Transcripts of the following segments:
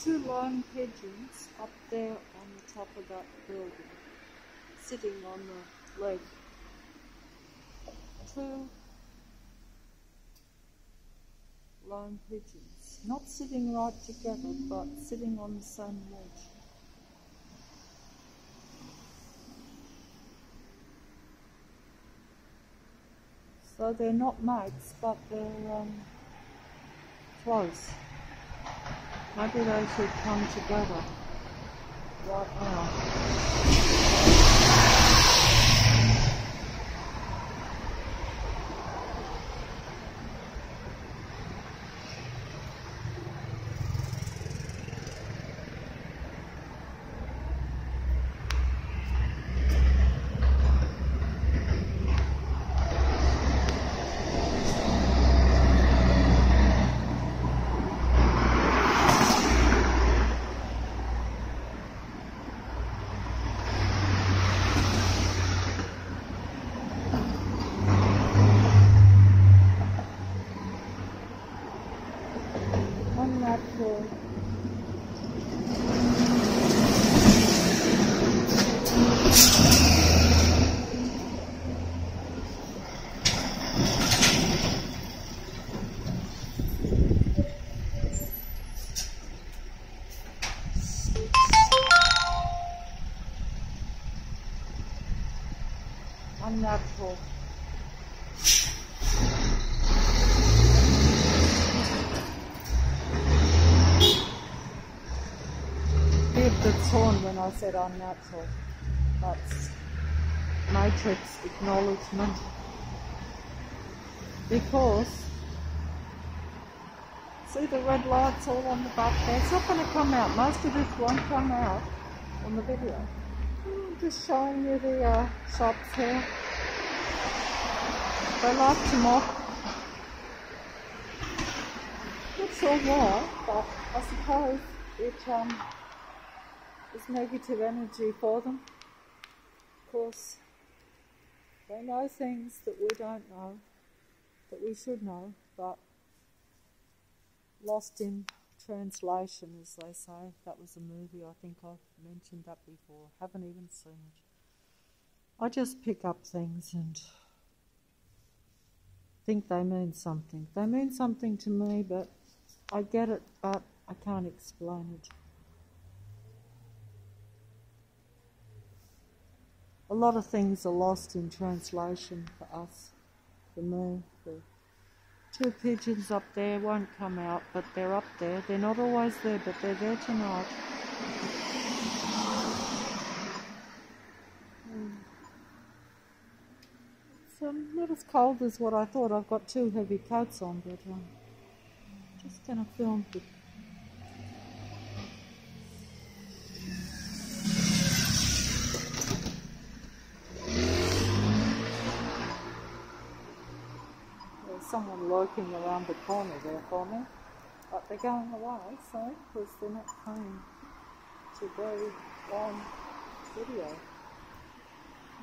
two lone pigeons up there on the top of that building, sitting on the ledge. Two lone pigeons, not sitting right together, but sitting on the same ledge. So they're not mates, but they're close. Maybe they should come together right now. Unnatural. Unnatural. That's on when I said unnatural. That's matrix acknowledgement. Because see the red lights all on the back there? It's not going to come out. Most of this won't come out on the video. I'm just showing you the shops here. They like to mock. Not sure why, but I suppose it is negative energy for them. Of course, they know things that we don't know, that we should know, but lost in translation, as they say. That was a movie, I think I've mentioned that before. Haven't even seen it. I just pick up things and think they mean something. They mean something to me, but I get it, but I can't explain it. A lot of things are lost in translation for us, for me. The two pigeons up there won't come out, but they're up there. They're not always there, but they're there tonight. It's not as cold as what I thought. I've got two heavy coats on, but just going to film it. Someone lurking around the corner there for me, but they're going away, so, because they're not paying to go on video.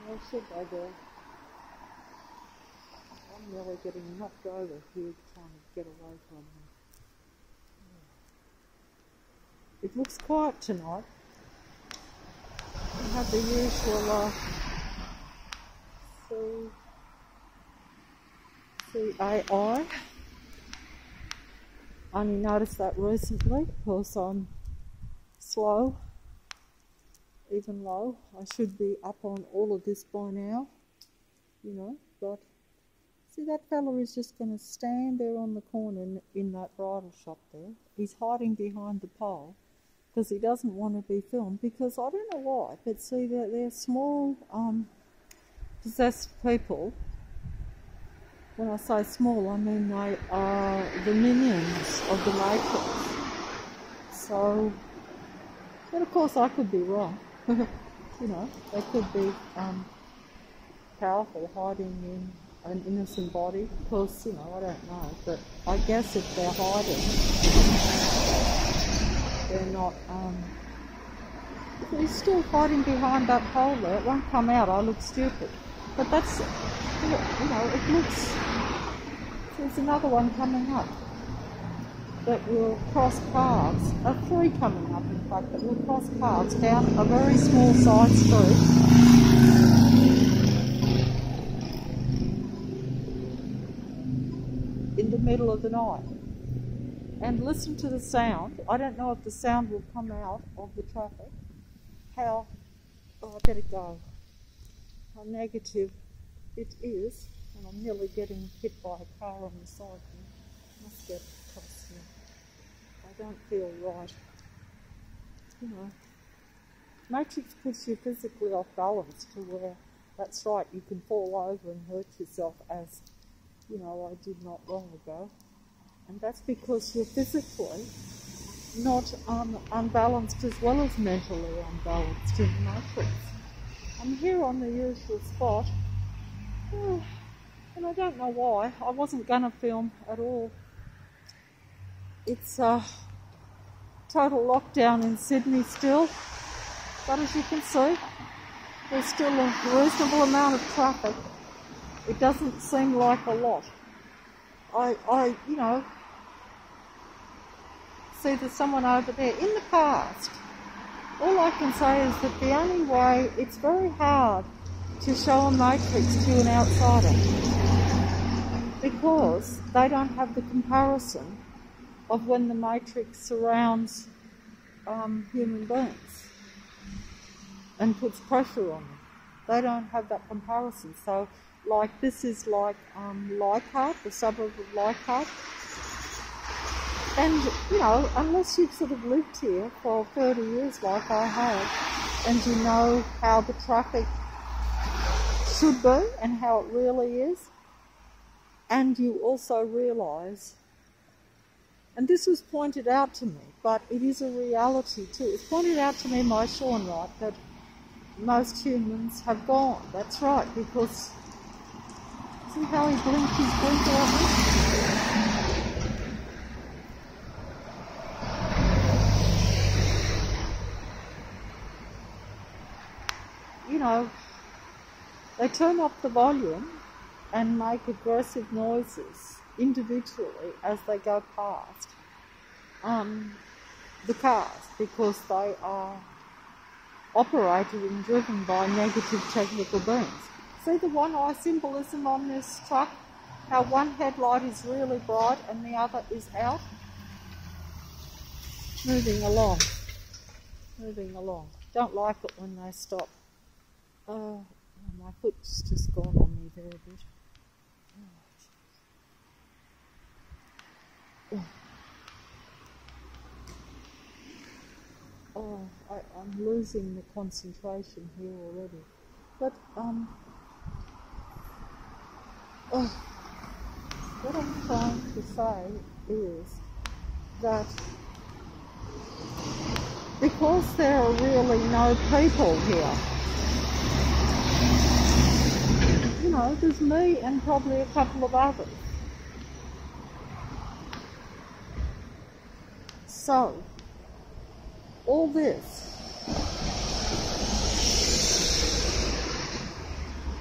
Where should they go? I'm really getting knocked over here trying to get away from them. It looks quiet tonight. We have the usual CAI. Only noticed that recently because I'm slow, even low. I should be up on all of this by now, you know, but see that fella is just going to stand there on the corner in that bridal shop there. He's hiding behind the pole because he doesn't want to be filmed, because I don't know why, but see that they're small possessed people. When I say small, I mean they are the minions of the Matrix. So, but of course I could be wrong. You know, they could be powerful, hiding in an innocent body. Of course, you know, I don't know. But I guess if they're hiding, they're not, if he's still hiding behind that pole there, it won't come out. I look stupid. But that's, you know, it looks, there's another one coming up. that will cross paths, 3 coming up in fact, that will cross paths down a very small side street. In the middle of the night. And listen to the sound. I don't know if the sound will come out of the traffic. How, oh, I better go. How negative it is. And I'm nearly getting hit by a car on the side here. Must get across here. I don't feel right. You know, Matrix puts you physically off balance to where, that's right, you can fall over and hurt yourself, as, you know, I did not long ago. And that's because you're physically not unbalanced as well as mentally unbalanced in the Matrix. I'm here on the usual spot. And I don't know why. I wasn't going to film at all. It's a total lockdown in Sydney still. But as you can see, there's still a reasonable amount of traffic. It doesn't seem like a lot. You know, see there's someone over there. In the past, all I can say is that the only way, it's very hard to show a Matrix to an outsider because they don't have the comparison of when the Matrix surrounds human beings and puts pressure on them. They don't have that comparison. So, like, this is like Leichhardt, the suburb of Leichhardt. And, you know, unless you've sort of lived here for 30 years like I have, and you know how the traffic should be and how it really is, and you also realise, and this was pointed out to me, but it is a reality too. It's pointed out to me by Sean Wright that most humans have gone. That's right, because see how he blinked his blinker at me? You know, they turn up the volume and make aggressive noises individually as they go past the cars because they are operated and driven by negative technical beings. See the one-eye symbolism on this truck? How one headlight is really bright and the other is out? Moving along. Moving along. Don't like it when they stop. Oh, my foot's just gone on me there a bit. Oh, I'm losing the concentration here already. But, what I'm trying to say is that because there are really no people here, you know, there's me and probably a couple of others. So, all this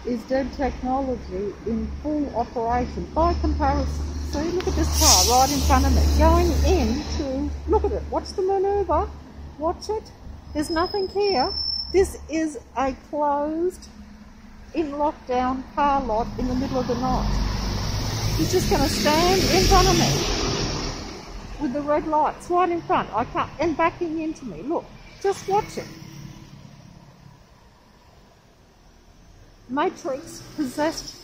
is dead technology in full operation. By comparison, see, look at this car right in front of me, going into, look at it, watch the manoeuvre, watch it, there's nothing here. This is a closed, in lockdown car lot in the middle of the night. He's just going to stand in front of me with the red lights right in front. I can't, and backing into me. Look, just watch it. Matrix possessed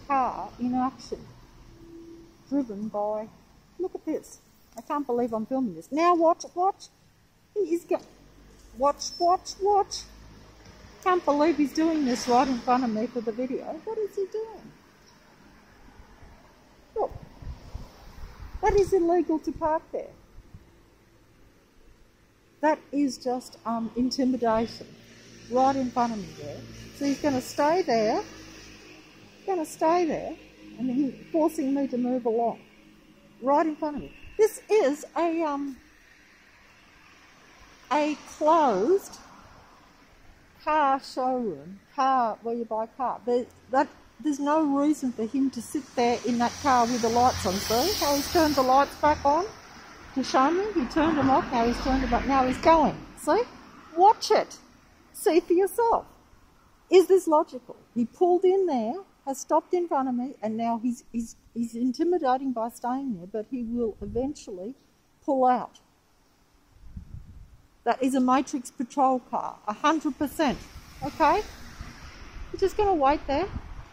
car in action, driven by. Look at this. I can't believe I'm filming this. Now watch. He's got. Watch. Can't believe he's doing this right in front of me for the video. What is he doing? Look. That is illegal to park there. That is just intimidation right in front of me there. So he's going to stay there. And he's forcing me to move along right in front of me. This is a closed car showroom, where you buy car. there's no reason for him to sit there in that car with the lights on. See how he's turned the lights back on to show me? He turned them off, now he's turned them back, now he's going. See? Watch it. See for yourself. Is this logical? He pulled in there, has stopped in front of me, and now he's intimidating by staying there, but he will eventually pull out. That is a Matrix patrol car, 100%. Okay? You're just going to wait there.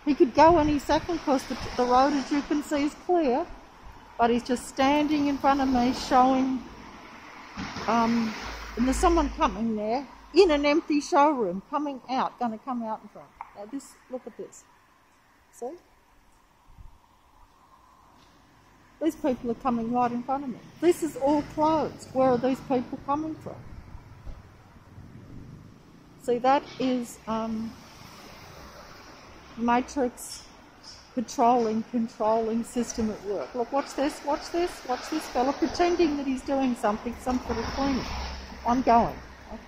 He could go any second because the road, as you can see, is clear, but he's just standing in front of me showing, and there's someone coming there in an empty showroom, coming out, going to come out in front. Now this, look at this. See? These people are coming right in front of me. This is all closed. Where are these people coming from? See, that is Matrix controlling system at work. Look, watch this fella pretending that he's doing something, some sort of cleaning. I'm going,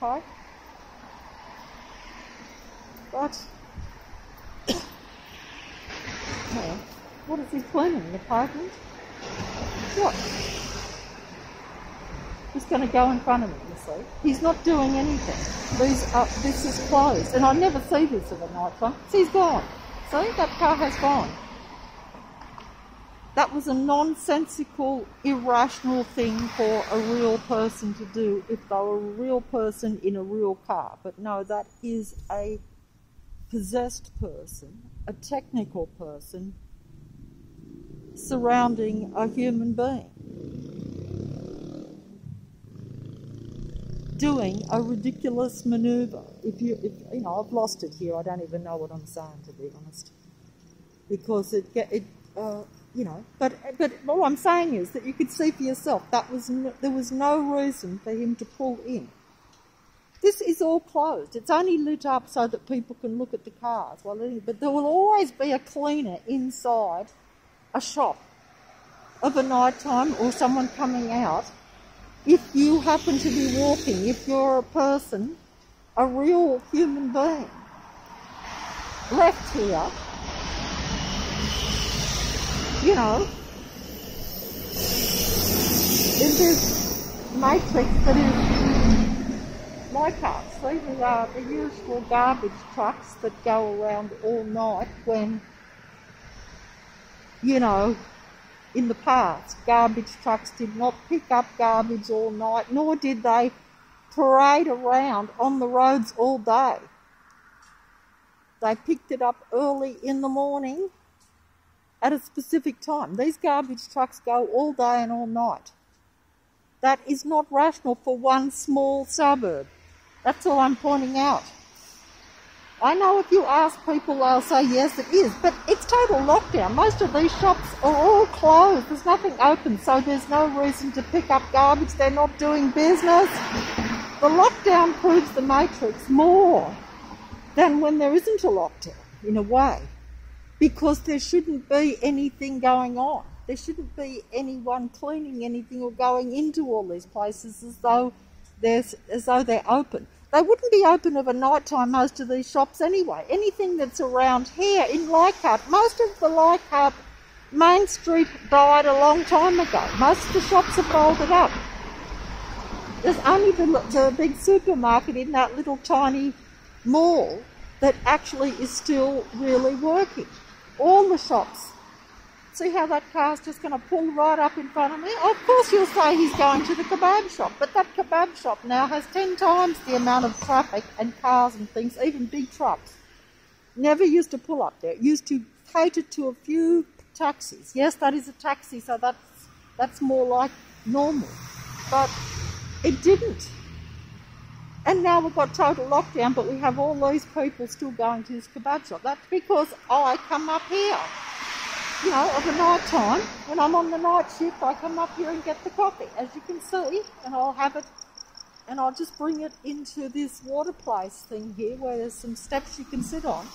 okay? But, well, what is he cleaning? The pavement? What? He's going to go in front of me, you see. He's not doing anything. This is closed. And I never see this at a night time. See, he's gone. See, that car has gone. That was a nonsensical, irrational thing for a real person to do if they were a real person in a real car. But no, that is a possessed person, a technical person, surrounding a human being, doing a ridiculous manoeuvre. If you know, I've lost it here. I don't even know what I'm saying, to be honest, because But all I'm saying is that you could see for yourself there was no reason for him to pull in. This is all closed. It's only lit up so that people can look at the cars. But there will always be a cleaner inside a shop of a night time or someone coming out. If you happen to be walking, if you're a person, a real human being, left here, you know, in this matrix that is like us. See, there are the usual garbage trucks that go around all night when, you know, in the past, garbage trucks did not pick up garbage all night, nor did they parade around on the roads all day. They picked it up early in the morning at a specific time. These garbage trucks go all day and all night. That is not rational for one small suburb. That's all I'm pointing out. I know if you ask people, they'll say, yes, it is, but it's total lockdown. Most of these shops are all closed. There's nothing open, so there's no reason to pick up garbage. They're not doing business. The lockdown proves the matrix more than when there isn't a lockdown, in a way, because there shouldn't be anything going on. There shouldn't be anyone cleaning anything or going into all these places as though they're open. They wouldn't be open of a night time, most of these shops anyway. Anything that's around here in Leichhardt, most of the Leichhardt Main Street died a long time ago. Most of the shops are bolted up. There's only the big supermarket in that little tiny mall that actually is still really working. All the shops. See how that car's just going to pull right up in front of me? Of course you'll say he's going to the kebab shop, but that kebab shop now has 10 times the amount of traffic and cars and things, even big trucks. Never used to pull up there. It used to cater to a few taxis. Yes, that is a taxi, so that's more like normal. But it didn't. And now we've got total lockdown, but we have all these people still going to this kebab shop. That's because I come up here. You know, of the night time, when I'm on the night shift, I come up here and get the coffee, as you can see, and I'll have it, and I'll just bring it into this water place thing here, where there's some steps you can sit on,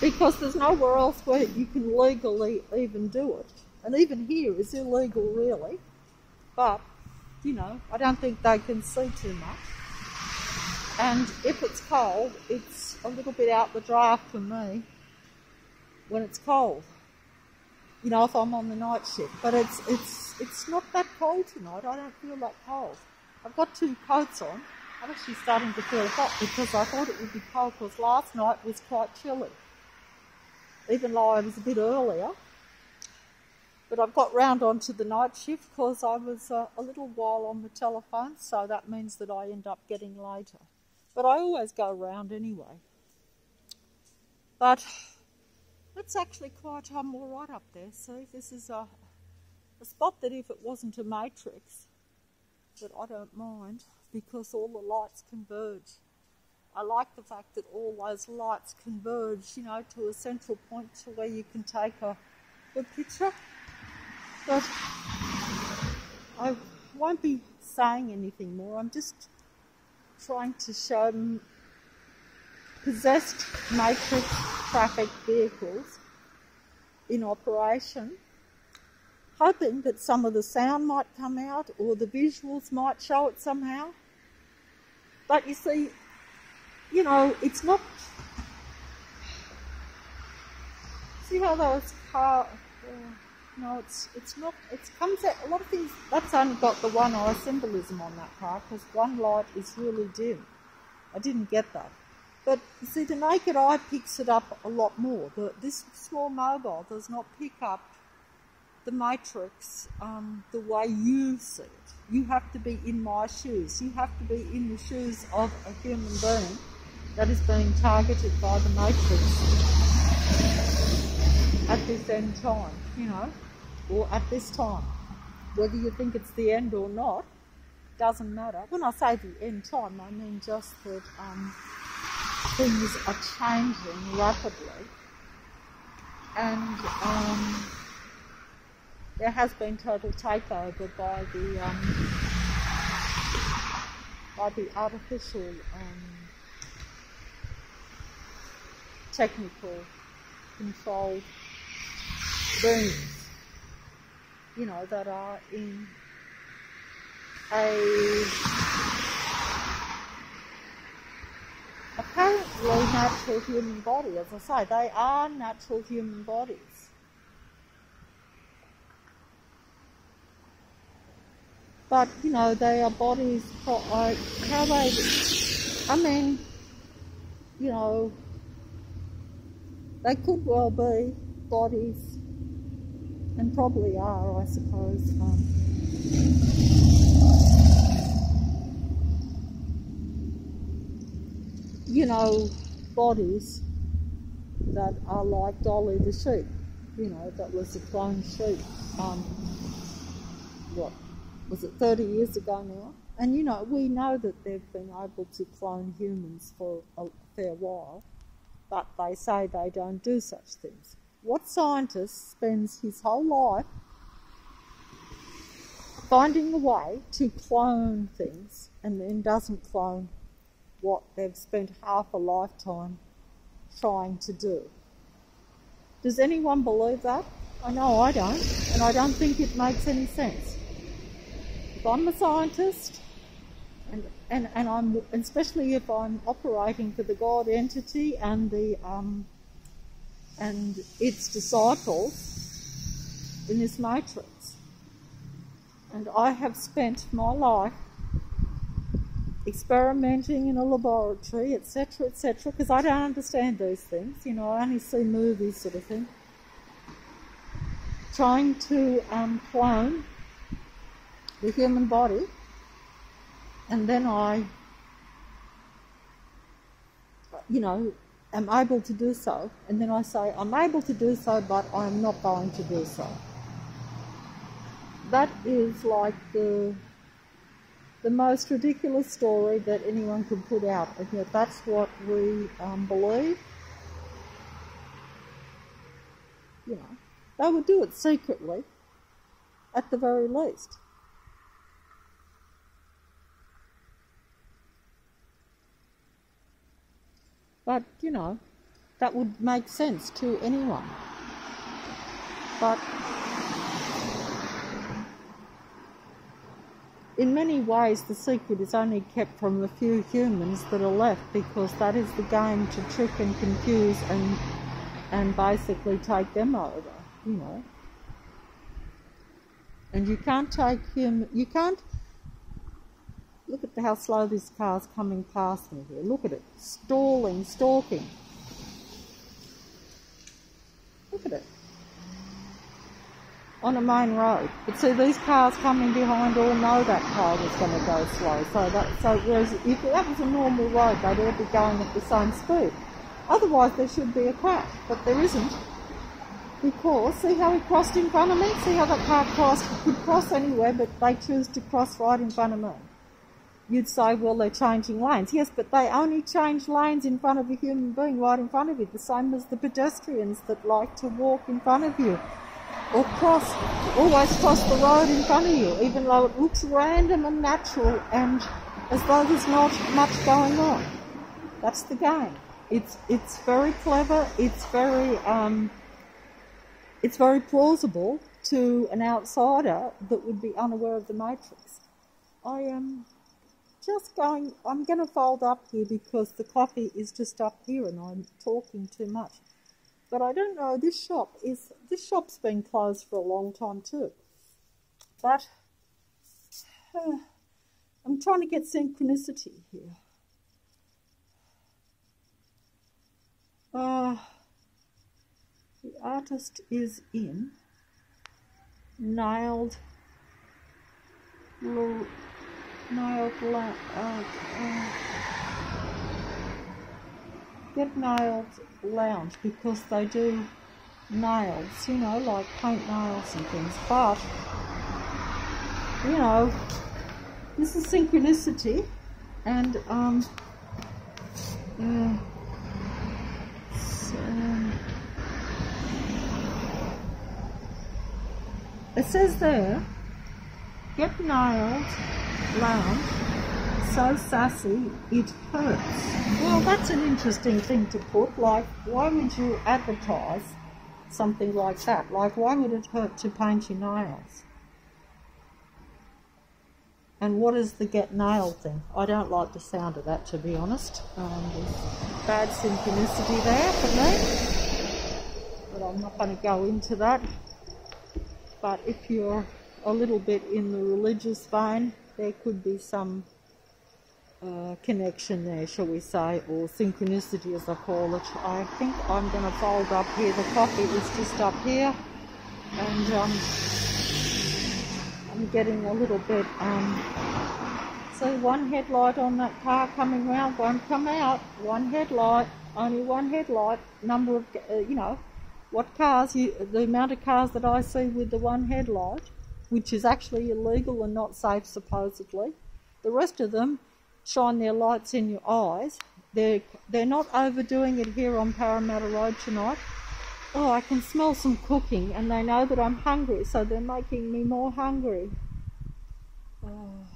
because there's nowhere else where you can legally even do it. And even here is illegal, really, but, you know, I don't think they can see too much. And if it's cold, it's a little bit out the draft for me. when it's cold. You know, if I'm on the night shift. But it's not that cold tonight. I don't feel that cold. I've got 2 coats on. I'm actually starting to feel hot because I thought it would be cold because last night was quite chilly. Even though I was a bit earlier. But I've got round onto the night shift because I was a little while on the telephone, so that means that I end up getting later. But I always go round anyway. But it's actually quite all right up there. See, this is a spot that if it wasn't a matrix, that I don't mind because all the lights converge. I like the fact that all those lights converge, you know, to a central point to where you can take a good picture. But I won't be saying anything more. I'm just trying to show possessed matrix traffic vehicles in operation, hoping that some of the sound might come out or the visuals might show it somehow. But you see, you know, it's not... See how those cars... No, it's not, it comes out, a lot of things, that's only got the one eye symbolism on that car because one light is really dim. I didn't get that. But you see, the naked eye picks it up a lot more. This small mobile does not pick up the matrix the way you see it. You have to be in my shoes. You have to be in the shoes of a human being that is being targeted by the matrix at this end time, you know, or at this time. Whether you think it's the end or not, doesn't matter. When I say the end time, I mean just that things are changing rapidly, and there has been total takeover by the artificial technical controlled beings, you know, that are in a apparently natural human body. As I say, they are natural human bodies. But, you know, they are bodies, how they, I mean, you know, they could well be bodies, and probably are, I suppose, you know, bodies that are like Dolly the sheep, you know, that was a clone sheep, what was it, 30 years ago now? And, you know, we know that they've been able to clone humans for a fair while, but they say they don't do such things. What scientist spends his whole life finding a way to clone things and then doesn't clone what they've spent half a lifetime trying to do? Does anyone believe that? I know I don't, and I don't think it makes any sense. If I'm a scientist, and I'm, especially if I'm operating for the God entity and the and its disciples in this matrix, and I have spent my life experimenting in a laboratory, etc., etc., because I don't understand these things, you know, I only see movies sort of thing, trying to clone the human body, and then I, you know, am able to do so, and then I say, I'm able to do so, but I'm not going to do so. That is like the most ridiculous story that anyone could put out, and yet that's what we believe. You know, they would do it secretly, at the very least. But, you know, that would make sense to anyone. But in many ways, the secret is only kept from the few humans that are left, because that is the game to trick and confuse and and basically take them over, you know. And you can't take him, you can't, look at how slow this car's coming past me here. Look at it, stalking. Look at it. On a main road. But see, these cars coming behind all know that car was going to go slow. So whereas if that was a normal road, they'd all be going at the same speed. Otherwise, there should be a crash, but there isn't. Because, see how he crossed in front of me? See how that car crossed? He could cross anywhere, but they choose to cross right in front of me. You'd say, well, they're changing lanes. Yes, but they only change lanes in front of a human being right in front of you, the same as the pedestrians that like to walk in front of you. Or always cross the road in front of you, even though it looks random and natural and as though there's not much going on. That's the game. It's very clever. It's very plausible to an outsider that would be unaware of the matrix. I am I'm going to fold up here because the coffee is just up here and I'm talking too much. But I don't know, this shop's been closed for a long time too. But I'm trying to get synchronicity here. The artist is in Nailed Get Nailed Lounge, because they do nails, you know, like paint nails and things. But, you know, this is synchronicity, and it says there, Get Nailed Lounge, so sassy it hurts. Well, that's an interesting thing to put. Like, why would you advertise something like that? Like, why would it hurt to paint your nails? And what is the Get Nailed thing? I don't like the sound of that, to be honest. There's bad synchronicity there for me, but I'm not going to go into that. But if you're a little bit in the religious vein, there could be some connection there, shall we say, or synchronicity as I call it. I think I'm going to fold up here. The coffee is just up here, and I'm getting a little bit, see, one headlight on that car coming round, won't come out, one headlight, only one headlight, number of, you know, what cars, the amount of cars that I see with the one headlight, which is actually illegal and not safe supposedly, the rest of them shine their lights in your eyes. They're not overdoing it here on Parramatta Road tonight. Oh, I can smell some cooking, and they know that I'm hungry, so they're making me more hungry. Oh.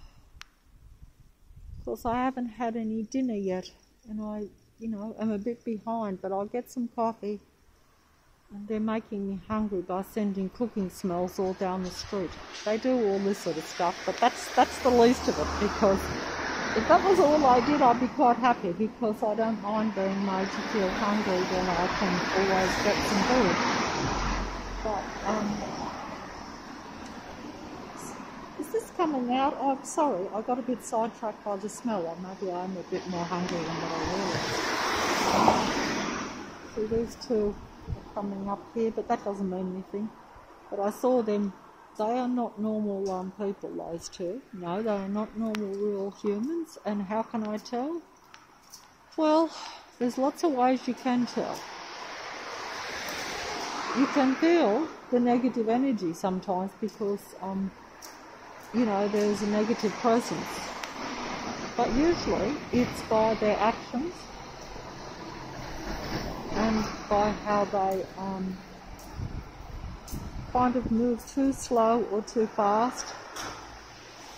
Of course, I haven't had any dinner yet, and I, you know, am a bit behind, but I'll get some coffee. And they're making me hungry by sending cooking smells all down the street. They do all this sort of stuff, but that's the least of it, because if that was all I did, I'd be quite happy, because I don't mind being made to feel hungry when I can always get some food. But, is this coming out? Oh, I'm sorry, I got a bit sidetracked by the smell. Or maybe I'm a bit more hungry than what I realised. See, these two are coming up here, but that doesn't mean anything. But I saw them. They are not normal people, those two. No, they are not normal real humans. And how can I tell? Well, there's lots of ways you can tell. You can feel the negative energy sometimes because, you know, there's a negative presence. But usually it's by their actions and by how they kind of move too slow or too fast.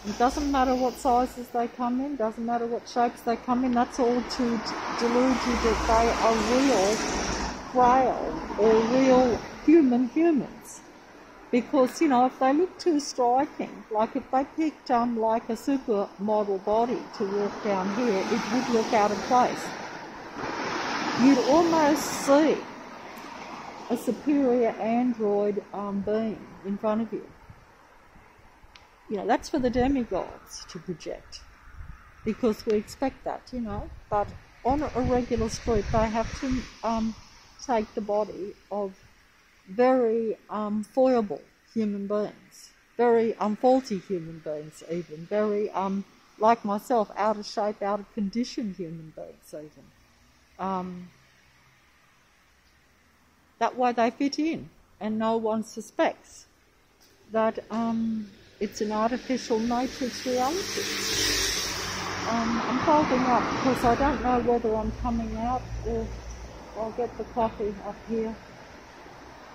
It doesn't matter what sizes they come in, doesn't matter what shapes they come in, that's all to delude you that they are real, frail, or real humans. Because, you know, if they look too striking, like if they picked like a supermodel body to walk down here, it would look out of place. You'd almost see a superior android being in front of you. You know, that's for the demigods to project, because we expect that, you know. But on a regular street, they have to take the body of very foible human beings, very faulty human beings even, very, like myself, out of shape, out of condition human beings even. That way they fit in, and no one suspects that it's an artificial matrix reality. I'm folding up because I don't know whether I'm coming out or I'll get the coffee up here.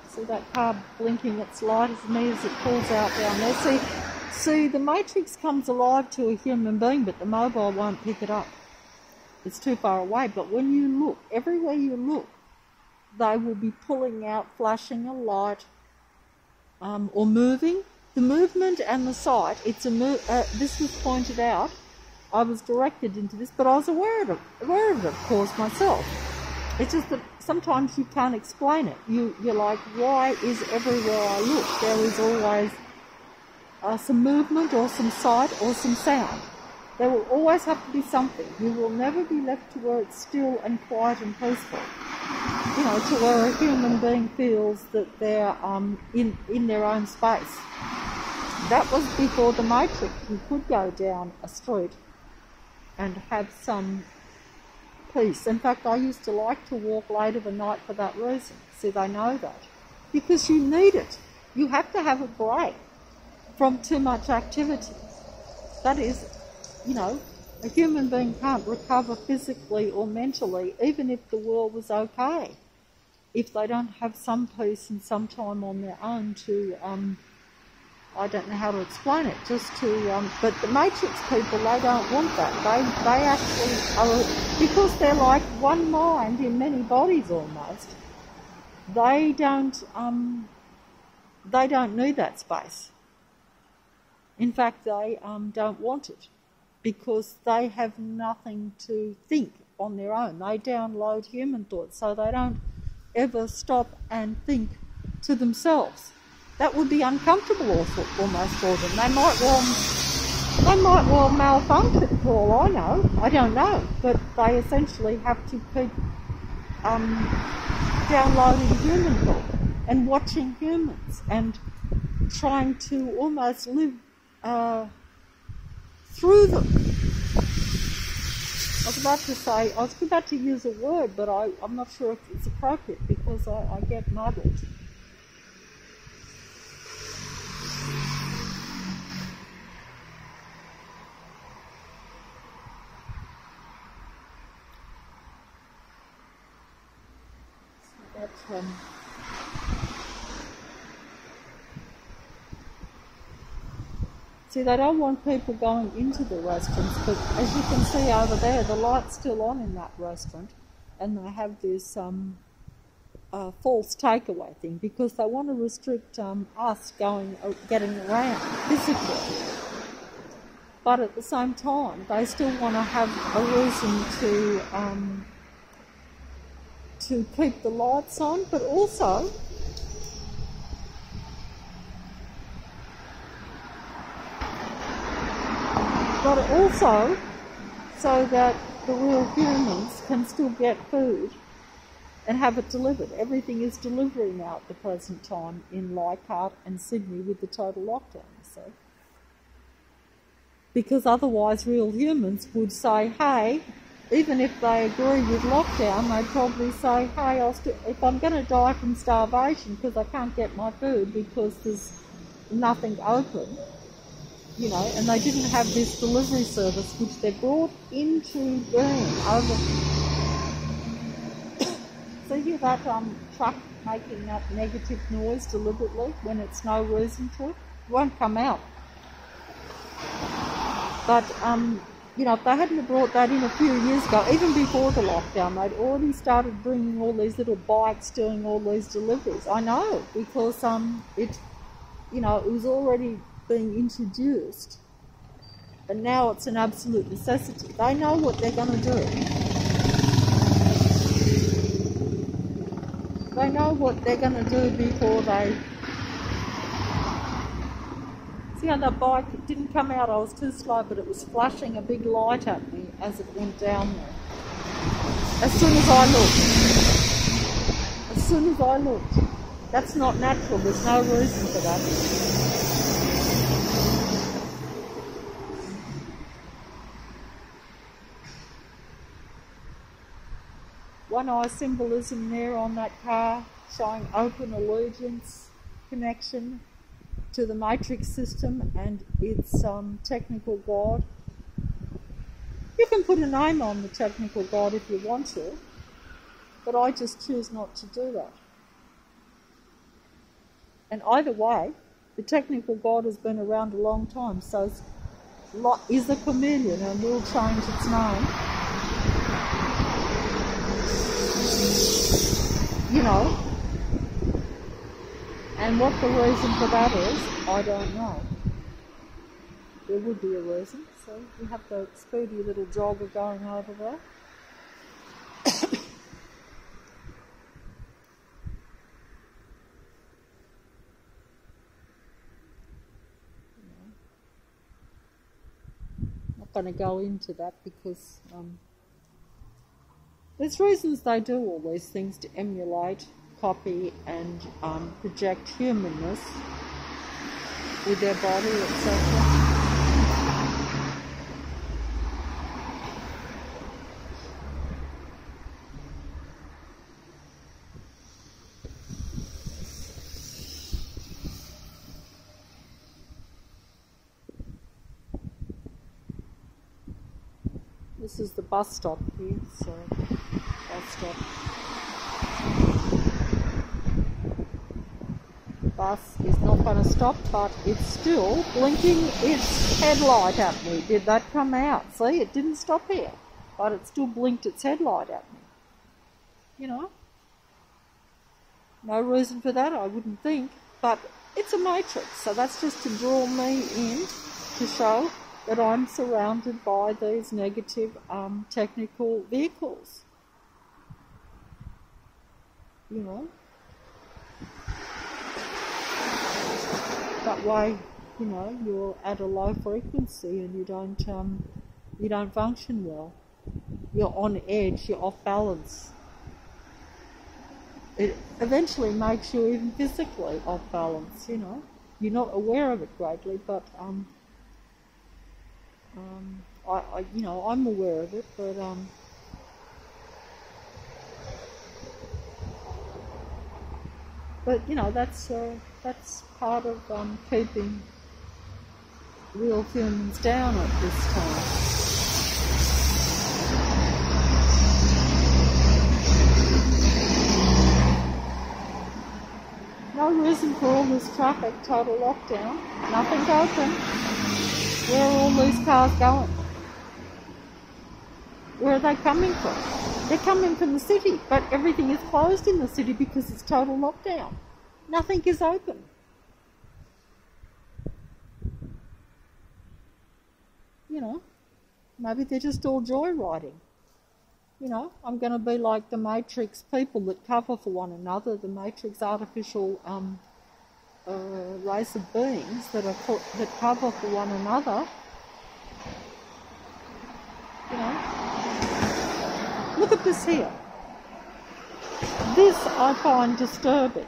See that car blinking its light as me as it pulls out down there. See, the matrix comes alive to a human being, but the mobile won't pick it up. It's too far away. But when you look, everywhere you look, they will be pulling out, flashing a light, or moving. The movement and the sight, this was pointed out. I was directed into this, but I was aware of it, of course, myself. It's just that sometimes you can't explain it. You're like, why is everywhere I look, there is always some movement or some sight or some sound. There will always have to be something. You will never be left to where it's still and quiet and peaceful. You know, to where a human being feels that they're in their own space. That was before the Matrix. You could go down a street and have some peace. In fact, I used to like to walk late of a night for that reason. See, they know that. Because you need it. You have to have a break from too much activity. That is, you know, a human being can't recover physically or mentally, even if the world was okay, if they don't have some peace and some time on their own to, I don't know how to explain it, just to, but the Matrix people, they don't want that. They actually are, because they're like one mind in many bodies almost, they don't need that space. In fact, they don't want it, because they have nothing to think on their own. They download human thoughts, so they don't ever stop and think to themselves. That would be uncomfortable almost for them. They might well malfunction for all I know. I don't know. But they essentially have to keep downloading human thought and watching humans and trying to almost live through them. I was about to use a word, but I'm not sure if it's appropriate because I get muddled. See, they don't want people going into the restaurants, but as you can see over there, the light's still on in that restaurant, and they have this false takeaway thing because they want to restrict us getting around physically. But at the same time, they still want to have a reason to keep the lights on, but also so that the real humans can still get food and have it delivered. Everything is delivery now at the present time in Leichhardt and Sydney with the total lockdown, you see. Because otherwise real humans would say, hey, even if they agree with lockdown, they'd probably say, hey, if I'm going to die from starvation because I can't get my food because there's nothing open, you know, and they didn't have this delivery service which they brought into being over. So you hear that truck making that negative noise deliberately when it's no reason to? It won't come out. But, you know, if they hadn't brought that in a few years ago, even before the lockdown, they'd already started bringing all these little bikes doing all these deliveries. I know, because it was already being introduced, and now it's an absolute necessity. They know what they're going to do. They know what they're going to do before they... See how that bike, it didn't come out, I was too slow, but it was flashing a big light at me as it went down there. As soon as I looked. That's not natural, there's no reason for that. One eye symbolism there on that car, showing open allegiance, connection to the matrix system and its technical God. You can put a name on the technical God if you want to, but I just choose not to do that. And either way, the technical God has been around a long time, so is a chameleon and will change its name. You know, and what the reason for that is, I don't know. There would be a reason, so we have the speedy little jogger going over there. Not going to go into that because there's reasons they do all these things to emulate, copy and project humanness with their body, etc. This is the bus stop here, so bus stop. Bus is not going to stop, but it's still blinking its headlight at me. Did that come out? See, it didn't stop here, but it still blinked its headlight at me. You know? No reason for that, I wouldn't think, but it's a matrix, so that's just to draw me in to show that I'm surrounded by these negative technical vehicles. You know? That way, you know, you're at a low frequency and you don't function well. You're on edge, you're off balance. It eventually makes you even physically off balance, you know. You're not aware of it greatly, but you know, I'm aware of it, but you know, that's part of keeping real humans down at this time. No reason for all this traffic, total lockdown, nothing open. Where are all these cars going? Where are they coming from? They're coming from the city, but everything is closed in the city because it's total lockdown. Nothing is open. You know, maybe they're just all joyriding. You know, I'm going to be like the Matrix people that cover for one another, the Matrix artificial race of beings that cover for one another. You know, look at this here. This I find disturbing,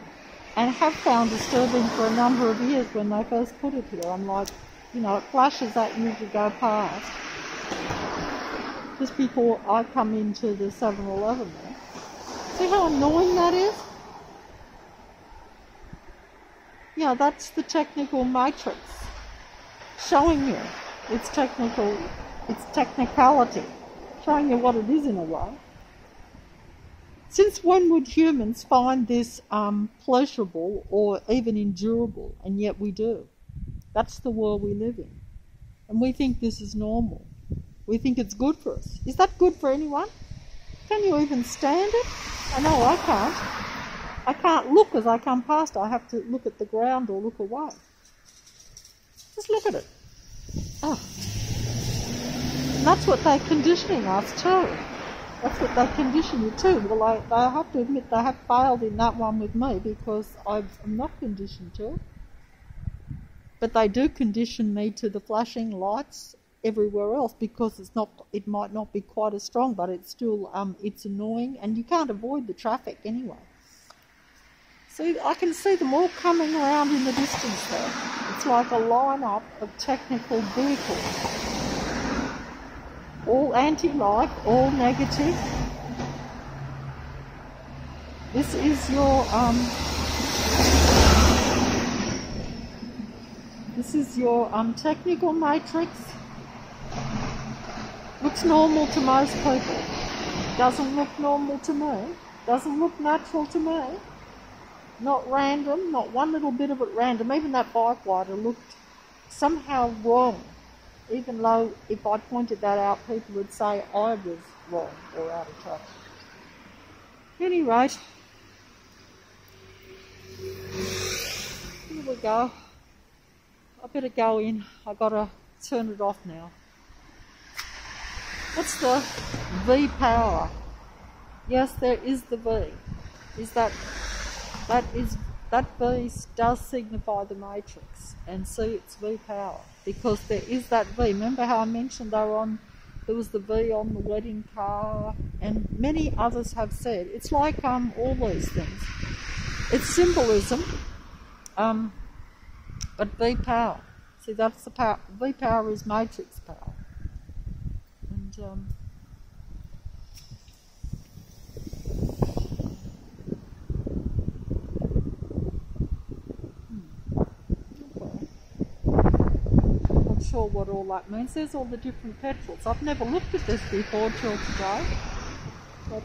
and have found disturbing for a number of years when they first put it here. I'm like, you know, it flashes at you to go past. Just before I come into the 7-Eleven there. See how annoying that is? Yeah, that's the technical matrix showing you its technicality, showing you what it is in a way. Since when would humans find this pleasurable or even endurable? And yet we do. That's the world we live in. And we think this is normal. We think it's good for us. Is that good for anyone? Can you even stand it? I know I can't. I can't look as I come past. I have to look at the ground or look away. Just look at it. Oh. And that's what they're conditioning us to. That's what they condition you to. Well, I have to admit they have failed in that one with me because I'm not conditioned to. But they do condition me to the flashing lights everywhere else because it might not be quite as strong, but it's still it's annoying, and you can't avoid the traffic anyway. See, I can see them all coming around in the distance there. It's like a lineup of technical vehicles. All anti-life, all negative. This is your technical matrix. Looks normal to most people. Doesn't look normal to me. Doesn't look natural to me. Not random, not one little bit of it random. Even that bike rider looked somehow wrong. Even though if I pointed that out, people would say I was wrong or out of touch. At any rate, here we go. I better go in. I gotta turn it off now. What's the V power? Yes, there is the V. That V does signify the matrix, and see, it's V power because there is that V. Remember how I mentioned there was the V on the wedding car, and many others have said it's like all these things. It's symbolism, but V power. See, that's the power. V power is matrix power, and sure what all that means. There's all the different petrels. I've never looked at this before till today. But